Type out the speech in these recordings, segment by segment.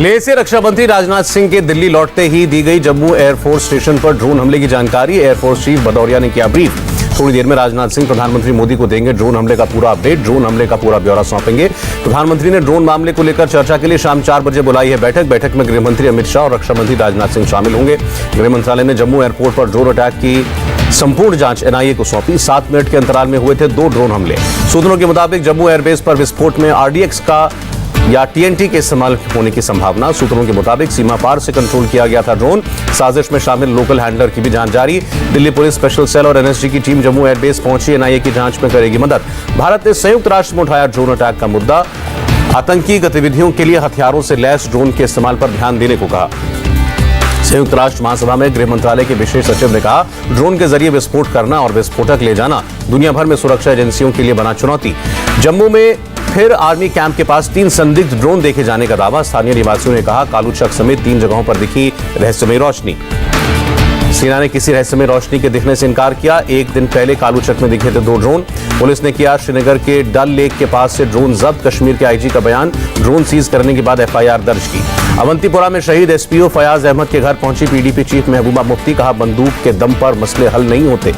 लेह से रक्षा मंत्री राजनाथ सिंह के दिल्ली लौटते ही दी गई जम्मू एयरफोर्स स्टेशन पर ड्रोन हमले की जानकारी। एयरफोर्स चीफ भदौरिया ने किया ब्रीफ। थोड़ी देर में राजनाथ सिंह प्रधानमंत्री मोदी को देंगे ड्रोन हमले का पूरा अपडेट, ड्रोन हमले का पूरा ब्यौरा सौंपेंगे। प्रधानमंत्री ने ड्रोन मामले को लेकर चर्चा के लिए शाम 4 बजे बुलाई है बैठक में गृह मंत्री अमित शाह और रक्षा मंत्री राजनाथ सिंह शामिल होंगे। गृह मंत्रालय ने जम्मू एयरपोर्ट पर ड्रोन अटैक की संपूर्ण जांच एनआईए को सौंपी। 7 मिनट के अंतराल में हुए थे 2 ड्रोन हमले। सूत्रों के मुताबिक जम्मू एयरबेस पर विस्फोट में आरडीएक्स का या टीएनटी के इस्तेमाल होने की संभावना। सूत्रों के मुताबिक सीमा पार से कंट्रोल किया गया था ड्रोन। साजिश में शामिल लोकल हैंडलर की भी जांच जारी। दिल्ली पुलिस स्पेशल सेल और एनएसजी की टीम जम्मू एयरबेस पहुंची। एनआईए की जांच में करेगी मदद। भारत ने संयुक्त राष्ट्र में उठाया ड्रोन अटैक का मुद्दा। आतंकी गतिविधियों के लिए हथियारों से लैस ड्रोन के इस्तेमाल पर ध्यान देने को कहा। संयुक्त राष्ट्र महासभा में गृह मंत्रालय के विशेष सचिव ने कहा, ड्रोन के जरिए विस्फोट करना और विस्फोटक ले जाना दुनिया भर में सुरक्षा एजेंसियों के लिए बना चुनौती। जम्मू में फिर आर्मी कैंप के पास 3 संदिग्ध ड्रोन देखे जाने का दावा। स्थानीय निवासियों ने कहा, कालूचक समेत 3 जगहों पर दिखी रहस्यमयी रोशनी। सेना ने किसी रहस्यमयी रोशनी के दिखने से इनकार किया। एक दिन पहले कालूचक में दिखे थे 2 ड्रोन। पुलिस ने किया श्रीनगर के डल लेक के पास से ड्रोन जब्त। कश्मीर के आईजी का बयान, ड्रोन सीज करने के बाद एफआईआर दर्ज की। अवंतीपुरा में शहीद एसपीओ फयाज अहमद के घर पहुंची पीडीपी चीफ महबूबा मुफ्ती। कहा, बंदूक के दम पर मसले हल नहीं होते।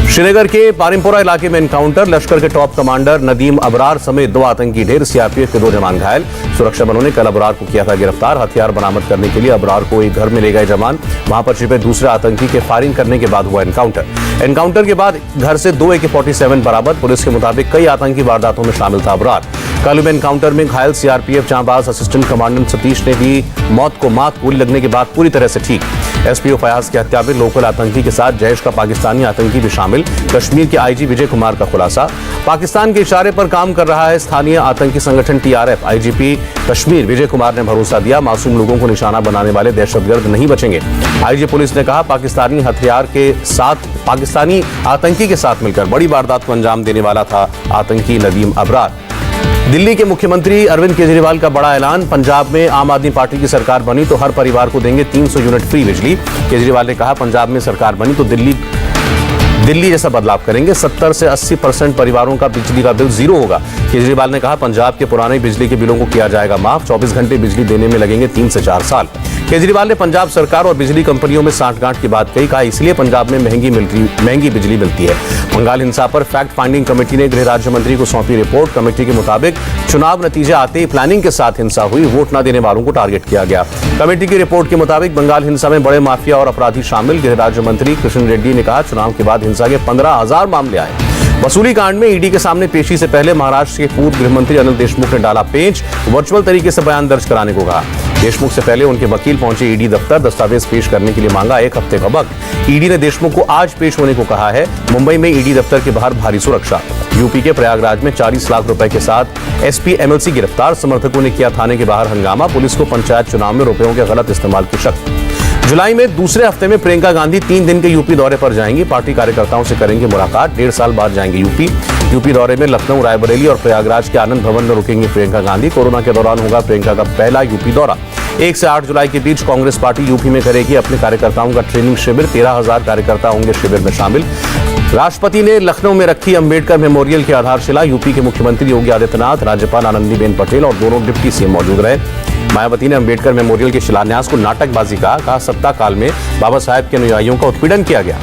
श्रीनगर के पारिमपोरा इलाके में एनकाउंटर। लश्कर के टॉप कमांडर नदीम अबरार समेत 2 आतंकी ढेर। सीआरपीएफ के 2 जवान घायल। सुरक्षा बलों ने कल अबरार को किया था गिरफ्तार। हथियार बरामद करने के लिए अबरार को एक घर में ले गए जवान। वहां पर छिपे दूसरे आतंकी के फायरिंग करने के बाद हुआ एनकाउंटर के बाद घर से 2 AK-47 बरामद। पुलिस के मुताबिक कई आतंकी वारदातों में शामिल था अबरार। कल हुए एनकाउंटर में घायल सीआरपीएफ जांबाज असिस्टेंट कमांडेंट सतीश ने भी मौत को मात गोली लगने के बाद पूरी तरह से ठीक। एसपीओ फयाज की हत्या में लोकल आतंकी के साथ जैश का पाकिस्तानी आतंकी भी शामिल। कश्मीर के आईजी विजय कुमार का खुलासा। पाकिस्तान के इशारे पर काम कर रहा है स्थानीय आतंकी संगठन टीआरएफ। आईजीपी कश्मीर विजय कुमार ने भरोसा दिया, मासूम लोगों को निशाना बनाने वाले दहशतगर्द नहीं बचेंगे। आईजी पुलिस ने कहा, पाकिस्तानी हथियार के साथ पाकिस्तानी आतंकी के साथ मिलकर बड़ी वारदात को अंजाम देने वाला था आतंकी नदीम अबरार। दिल्ली के मुख्यमंत्री अरविंद केजरीवाल का बड़ा ऐलान। पंजाब में आम आदमी पार्टी की सरकार बनी तो हर परिवार को देंगे 300 यूनिट फ्री बिजली। केजरीवाल ने कहा, पंजाब में सरकार बनी तो दिल्ली जैसा बदलाव करेंगे। 70 से 80% परिवारों का बिजली का बिल 0 होगा। केजरीवाल ने कहा, पंजाब के पुराने बिजली के बिलों को किया जाएगा माफ। 24 घंटे बिजली देने में लगेंगे 3 से 4 साल। केजरीवाल ने पंजाब सरकार और बिजली कंपनियों में सांठगांठ की बात कही। कहा, इसलिए पंजाब में महंगी बिजली मिलती है। बंगाल हिंसा पर फैक्ट फाइंडिंग कमेटी ने गृह राज्य मंत्री को सौंपी रिपोर्ट। कमेटी के मुताबिक चुनाव नतीजे आते ही प्लानिंग के साथ हिंसा हुई। वोट न देने वालों को टारगेट किया गया। कमेटी की रिपोर्ट के मुताबिक बंगाल हिंसा में बड़े माफिया और अपराधी शामिल। गृह राज्य मंत्री कृष्ण रेड्डी ने कहा, चुनाव के बाद हिंसा के 15,000 मामले आए। वसूली कांड में ईडी के सामने पेशी से पहले महाराष्ट्र के पूर्व गृह मंत्री अनिल देशमुख ने डाला पेंच। वर्चुअल तरीके से बयान दर्ज कराने को कहा। देशमुख से पहले उनके वकील पहुंचे ईडी दफ्तर। दस्तावेज पेश करने के लिए मांगा 1 हफ्ते का वक्त। ईडी ने देशमुख को आज पेश होने को कहा है। मुंबई में ईडी दफ्तर के बाहर भारी सुरक्षा। यूपी के प्रयागराज में 40 लाख रुपए के साथ एसपी एमएलसी गिरफ्तार। समर्थकों ने किया थाने के बाहर हंगामा। पुलिस को पंचायत चुनाव में रुपयों के गलत इस्तेमाल की शक। जुलाई में दूसरे हफ्ते में प्रियंका गांधी 3 दिन के यूपी दौरे पर जाएंगी। पार्टी कार्यकर्ताओं से करेंगे मुलाकात। 1.5 साल बाद जाएंगे यूपी दौरे में लखनऊ, रायबरेली और प्रयागराज के आनंद भवन में रुकेंगी प्रियंका गांधी। कोरोना के दौरान होगा प्रियंका का पहला यूपी दौरा। 1 से 8 जुलाई के बीच कांग्रेस पार्टी यूपी में करेगी अपने कार्यकर्ताओं का ट्रेनिंग शिविर। 13,000 कार्यकर्ता होंगे शिविर में शामिल। राष्ट्रपति ने लखनऊ में रखी अंबेडकर मेमोरियल की आधारशिला। यूपी के मुख्यमंत्री योगी आदित्यनाथ, राज्यपाल आनंदीबेन पटेल और दोनों डिप्टी सीएम मौजूद रहे। मायावती ने अंबेडकर मेमोरियल के शिलान्यास को नाटकबाजी कहा। सत्ता काल में बाबा साहेब के अनुयायियों का उत्पीड़न किया गया।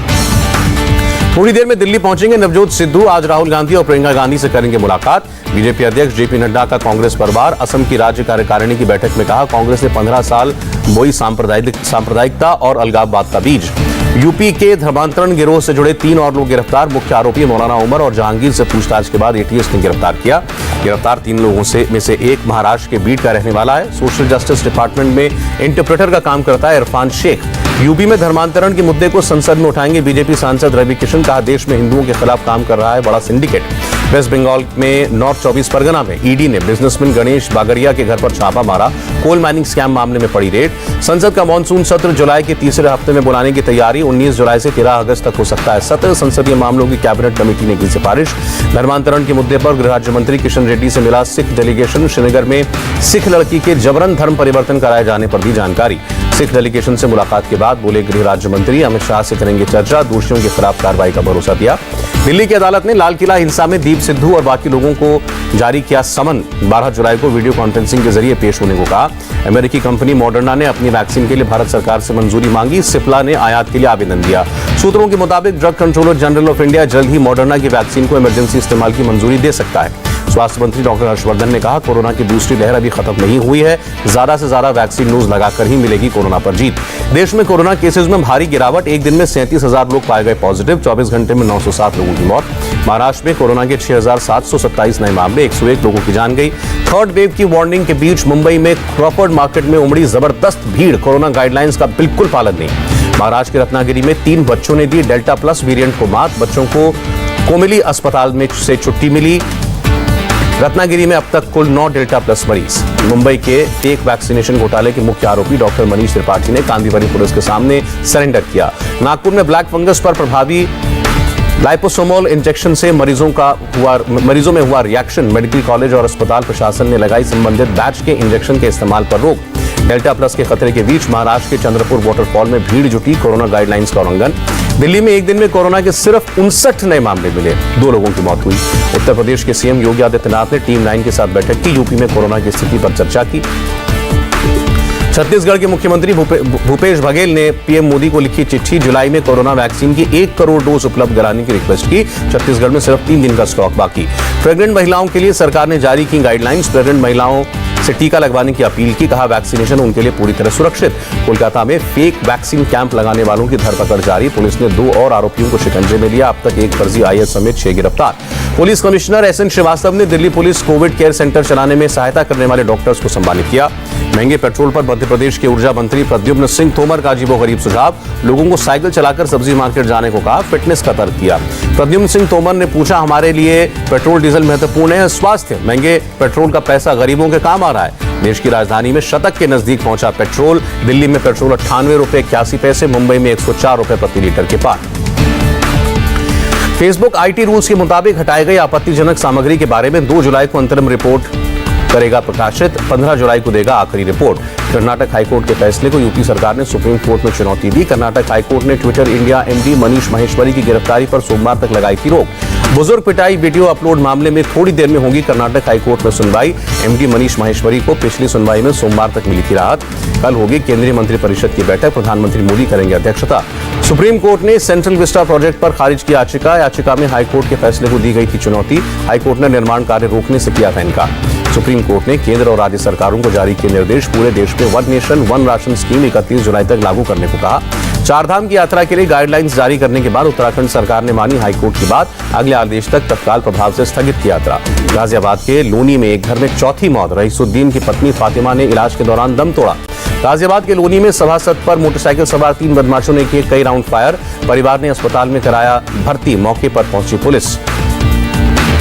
थोड़ी देर में दिल्ली पहुंचेंगे नवजोत सिद्धू। आज राहुल गांधी और प्रियंका गांधी से करेंगे मुलाकात। बीजेपी अध्यक्ष जेपी नड्डा का कांग्रेस परिवार। असम की राज्य कार्यकारिणी की बैठक में कहा, कांग्रेस ने 15 साल बोई सांप्रदायिकता और अलगाववाद का बीज। यूपी के धर्मांतरण गिरोह से जुड़े 3 और लोग गिरफ्तार। मुख्य आरोपी मौलाना उमर और जहांगीर से पूछताछ के बाद एटीएस ने गिरफ्तार किया। गिरफ्तार 3 लोगों में से एक महाराष्ट्र के बीड का रहने वाला है। सोशल जस्टिस डिपार्टमेंट में इंटरप्रेटर का काम करता है इरफान शेख। यूपी में धर्मांतरण के मुद्दे को संसद में उठाएंगे बीजेपी सांसद रवि किशन। कहा, देश में हिंदुओं के खिलाफ काम कर रहा है बड़ा सिंडिकेट। वेस्ट बंगाल में नॉर्थ 24 परगना में ईडी ने बिजनेसमैन गणेश बागड़िया के घर पर छापा मारा। कोल माइनिंग स्कैम मामले में पड़ी रेड। संसद का मानसून सत्र जुलाई के तीसरे हफ्ते में बुलाने की तैयारी। 19 जुलाई से 13 अगस्त तक हो सकता है सत्र। संसदीय मामलों की कैबिनेट कमेटी ने की सिफारिश। धर्मांतरण के मुद्दे पर गृह राज्य मंत्री किशन रेड्डी से मिला सिख डेलीगेशन। श्रीनगर में सिख लड़की के जबरन धर्म परिवर्तन कराए जाने पर दी जानकारी। सिख डेलीगेशन से मुलाकात के बाद बोले गृह राज्य मंत्री अमित शाह से करेंगे चर्चा, दोषियों के खिलाफ कार्रवाई का भरोसा दिया। दिल्ली की अदालत ने लाल किला हिंसा में दीप सिद्धू और बाकी लोगों को जारी किया समन, 12 जुलाई को वीडियो कॉन्फ्रेंसिंग के जरिए पेश होने को कहा। अमेरिकी कंपनी मॉडर्ना ने अपनी वैक्सीन के लिए भारत सरकार से मंजूरी मांगी, सिप्ला ने आयात के लिए आवेदन दिया। सूत्रों के मुताबिक drug controller general of India जल्द ही मॉडर्ना की वैक्सीन को इमरजेंसी इस्तेमाल की मंजूरी दे सकता है। स्वास्थ्य मंत्री डॉक्टर हर्षवर्धन ने कहा, कोरोना की दूसरी लहर अभी खत्म नहीं हुई है, ज्यादा से ज्यादा वैक्सीन डोज लगाकर ही मिलेगी कोरोना पर जीत। देश में कोरोना केसेस में भारी गिरावट, एक दिन में 37,000 लोग पाए गए पॉजिटिव, 24 घंटे में 907 लोगों की मौत। महाराष्ट्र में कोरोना के 6,727 नए मामले, 101 लोगों की जान गई। थर्ड वेव की वार्निंग के बीच मुंबई में क्रॉफर्ड मार्केट में उमड़ी जबरदस्त भीड़, कोरोना गाइडलाइंस का बिल्कुल पालन नहीं। महाराष्ट्र के रत्नागिरी में 3 बच्चों ने दी डेल्टा प्लस वेरिएंट को मात, बच्चों को कोमिली अस्पताल में से छुट्टी मिली। रत्नागिरी में अब तक कुल 9 डेल्टा प्लस मरीज। मुंबई के फेक वैक्सीनेशन घोटाले के मुख्य आरोपी डॉक्टर मनीष त्रिपाठी ने कांदीवली पुलिस के सामने सरेंडर किया। नागपुर में ब्लैक फंगस पर प्रभावी लाइपोसोमोल इंजेक्शन से मरीजों में हुआ रिएक्शन, मेडिकल कॉलेज और अस्पताल प्रशासन ने लगाई संबंधित बैच के इंजेक्शन के इस्तेमाल पर रोक। डेल्टा प्लस के खतरे के बीच महाराष्ट्र के चंद्रपुर वाटरफॉल में भीड़ जुटी, कोरोना गाइडलाइंस का उल्लंघन। दिल्ली में एक दिन में कोरोना के सिर्फ 59 नए मामले मिले, 2 लोगों की मौत हुई। उत्तर प्रदेश के सीएम योगी आदित्यनाथ ने टीम 9 के साथ बैठक की, यूपी में कोरोना की स्थिति पर चर्चा की। छत्तीसगढ़ के मुख्यमंत्री भूपेश बघेल ने पीएम मोदी को लिखी चिट्ठी, जुलाई में कोरोना वैक्सीन की 1 करोड़ डोज उपलब्ध कराने की रिक्वेस्ट की। छत्तीसगढ़ में सिर्फ 3 दिन का स्टॉक बाकी। प्रेग्नेंट महिलाओं के लिए सरकार ने जारी की गाइडलाइंस, प्रेग्नेंट महिलाओं से टीका लगवाने की अपील की, कहा वैक्सीनेशन उनके लिए पूरी तरह सुरक्षित। कोलकाता में फेक वैक्सीन कैंप लगाने वालों की धरपकड़ जारी, पुलिस ने 2 और आरोपियों को शिकंजे में लिया, अब तक एक फर्जी आईएएस समेत 6 गिरफ्तार। पुलिस कमिश्नर एसएन श्रीवास्तव ने Delhi police Covid care centre चलाने में सहायता करने वाले डॉक्टर्स को सम्मानित किया। महंगे पेट्रोल पर मध्य प्रदेश के ऊर्जा मंत्री प्रद्युम्न सिंह तोमर का अजीबोगरीब सुझाव, लोगों को साइकिल चलाकर सब्जी मार्केट जाने को कहा, फिटनेस का तर्क किया। प्रद्युम्न सिंह तोमर ने पूछा, हमारे लिए पेट्रोल डीजल महत्वपूर्ण है, स्वास्थ्य, महंगे पेट्रोल का पैसा गरीबों के काम आ रहा है। देश की राजधानी में शतक के नजदीक पहुंचा पेट्रोल, दिल्ली में पेट्रोल 98 रुपए 81 पैसे, मुंबई में 104 रुपए प्रति लीटर के पार। फेसबुक आईटी रूल्स के मुताबिक हटाई गई आपत्तिजनक सामग्री के बारे में 2 जुलाई को अंतरिम रिपोर्ट करेगा प्रकाशित, 15 जुलाई को देगा आखिरी रिपोर्ट। कर्नाटक हाईकोर्ट के फैसले को यूपी सरकार ने सुप्रीम कोर्ट में चुनौती दी। कर्नाटक हाईकोर्ट ने Twitter India MD Manish Maheshwari की गिरफ्तारी पर सोमवार तक लगाई थी रोक। बुजुर्ग पिटाई वीडियो अपलोड मामले में थोड़ी देर में होगी कर्नाटक हाईकोर्ट में सुनवाई। एमडी मनीष माहेश्वरी को पिछली सुनवाई में सोमवार तक मिली थी राहत। कल होगी केंद्रीय मंत्रिपरिषद की बैठक, प्रधानमंत्री मोदी करेंगे अध्यक्षता। सुप्रीम कोर्ट ने सेंट्रल विस्टा प्रोजेक्ट पर खारिज की याचिका में हाईकोर्ट के फैसले को दी गई थी चुनौती। हाईकोर्ट ने निर्माण कार्य रोकने से किया था इनकार। सुप्रीम कोर्ट ने केंद्र और राज्य सरकारों को जारी किए निर्देश, पूरे देश में one nation one ration scheme 31 जुलाई तक लागू करने को कहा। 4 धाम की यात्रा के लिए गाइडलाइंस जारी करने के बाद उत्तराखंड सरकार ने मानी हाईकोर्ट की बात, अगले आदेश तक तत्काल प्रभाव से स्थगित की यात्रा। गाजियाबाद के लोनी में एक घर में चौथी मौत, रईसुद्दीन की पत्नी फातिमा ने इलाज के दौरान दम तोड़ा। गाजियाबाद के लोनी में सभासद पर मोटरसाइकिल सवार 3 बदमाशों ने किए कई राउंड फायर, परिवार ने अस्पताल में कराया भर्ती, मौके पर पहुंची पुलिस।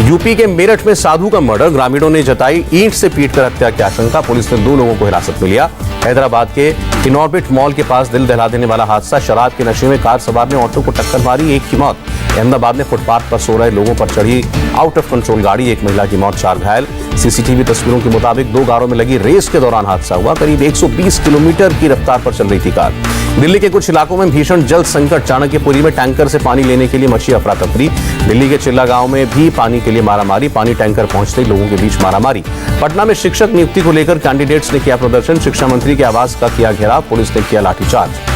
यूपी के मेरठ में साधु का मर्डर, ग्रामीणों ने जताई ईंट से पीटकर हत्या की आशंका, पुलिस ने 2 लोगों को हिरासत में लिया। हैदराबाद के इनऑर्बिट मॉल के पास दिल दहला देने वाला हादसा, शराब के नशे में कार सवार ने ऑटो को टक्कर मारी, 1 की मौत। अहमदाबाद में फुटपाथ पर सो रहे लोगों पर चढ़ी आउट ऑफ कंट्रोल गाड़ी, 1 महिला की मौत, 4 घायल। सीसीटीवी तस्वीरों के मुताबिक 2 कारों में लगी रेस के दौरान हादसा हुआ, करीब 120 किलोमीटर की रफ्तार पर चल रही थी कार। दिल्ली के कुछ इलाकों में भीषण जल संकट, चाणक्यपुरी में टैंकर से पानी लेने के लिए मची अफरा तफरी। दिल्ली के चिल्ला गांव में भी पानी के लिए मारामारी, पानी टैंकर पहुंचते ही लोगों के बीच मारामारी। पटना में शिक्षक नियुक्ति को लेकर कैंडिडेट्स ने किया प्रदर्शन, शिक्षा मंत्री के आवास का किया घेराव, पुलिस ने किया लाठीचार्ज।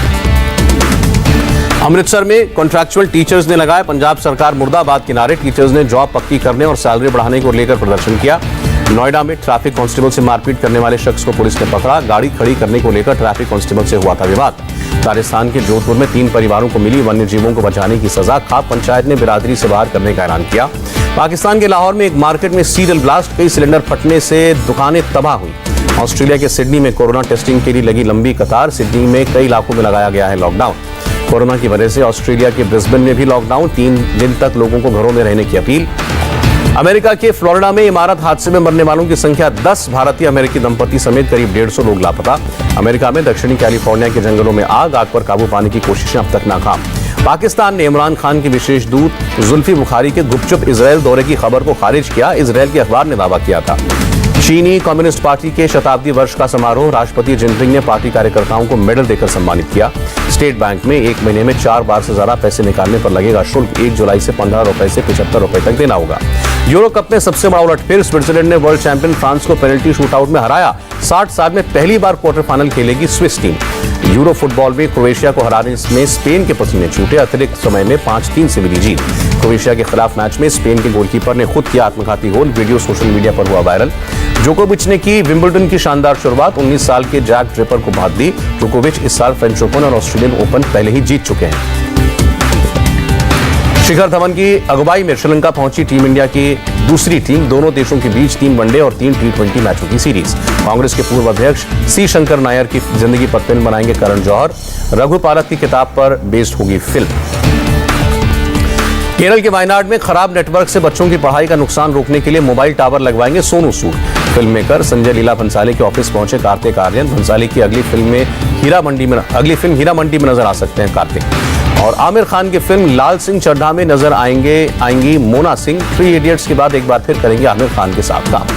अमृतसर में कॉन्ट्रैक्चुअल टीचर्स ने लगाए पंजाब सरकार मुर्दाबाद के नारे, टीचर्स ने जॉब पक्की करने और सैलरी बढ़ाने को लेकर प्रदर्शन किया। नोएडा में ट्रैफिक कांस्टेबल से मारपीट करने वाले शख्स को पुलिस ने पकड़ा, गाड़ी खड़ी करने को लेकर ट्रैफिक कांस्टेबल से हुआ था विवाद। राजस्थान के जोधपुर में 3 परिवारों को मिली वन्य जीवों को बचाने की सजा, खाप पंचायत ने बिरादरी से बाहर करने का ऐलान किया। पाकिस्तान के लाहौर में एक मार्केट में सीरियल ब्लास्ट, कई सिलेंडर फटने से दुकानें तबाह हुई। ऑस्ट्रेलिया के सिडनी में कोरोना टेस्टिंग के लिए लगी लंबी कतार, सिडनी में कई इलाकों में लगाया गया है लॉकडाउन। कोरोना की वजह से ऑस्ट्रेलिया के ब्रिस्बेन में भी लॉकडाउन, 3 दिन तक लोगों को घरों में रहने की अपील। अमेरिका के फ्लोरिडा में इमारत हादसे में मरने वालों की संख्या 10, भारतीय अमेरिकी दंपति समेत करीब 150 लोग लापता। अमेरिका में दक्षिणी कैलिफोर्निया के जंगलों में आग पर काबू पाने की कोशिशें अब तक नाकाम। पाकिस्तान ने इमरान खान के विशेष दूत जुल्फी बुखारी के गुपचुप इजरायल दौरे की खबर को खारिज किया, इजरायल के अखबार ने दावा किया था। चीनी कम्युनिस्ट पार्टी के शताब्दी वर्ष का समारोह, राष्ट्रपति जिनपिंग ने पार्टी कार्यकर्ताओं को मेडल देकर सम्मानित किया। स्टेट बैंक में एक महीने में 4 बार से ज्यादा पैसे निकालने पर लगेगा शुल्क। 1 जुलाई से 15 रुपए से 75 रुपए तक देना होगा। यूरो कप में सबसे बड़ा उलटफेर, स्विट्जरलैंड ने वर्ल्ड चैंपियन फ्रांस को पेनल्टी शूटआउट में हराया। 60 साल में पहली बार क्वार्टर फाइनल खेलेगी स्विस टीम। यूरो फुटबॉल में क्रोएशिया को हराने में स्पेन के पसीने छूटे। अतिरिक्त समय में 5-3 से मिली जीत। क्रोएशिया के खिलाफ मैच में स्पेन के गोलकीपर ने खुद किया आत्मघाती गोल। वीडियो सोशल मीडिया पर हुआ वायरल। जोकोविच ने की विंबलडन की शानदार शुरुआत। 19 साल के जैक ड्रिपर को भाग दी। जोकोविच इस साल फ्रेंच ओपन और ऑस्ट्रेलियन ओपन पहले ही जीत चुके हैं। शिखर धवन की अगुवाई में श्रीलंका पहुंची टीम इंडिया की दूसरी टीम। दोनों देशों के बीच 3 वनडे और 3 T20 मैचों की सीरीज। कांग्रेस के पूर्व अध्यक्ष सी शंकर नायर की जिंदगी पर फिल्म बनाएंगे करण जौहर। रघु पारक की किताब पर बेस्ड होगी फिल्म। केरल के वायनाड में खराब नेटवर्क से बच्चों की पढ़ाई का नुकसान रोकने के लिए मोबाइल टावर लगवाएंगे सोनू सूद। फिल्म मेकर संजय लीला भंसाली के ऑफिस पहुंचे कार्तिक आर्यन। भंसाली की अगली फिल्म हीरा मंडी में नजर आ सकते हैं कार्तिक। और आमिर खान की फिल्म लाल सिंह चड्ढा में नजर आएंगी मोना सिंह। 3 इडियट्स के बाद एक बार फिर करेंगे आमिर खान के साथ काम।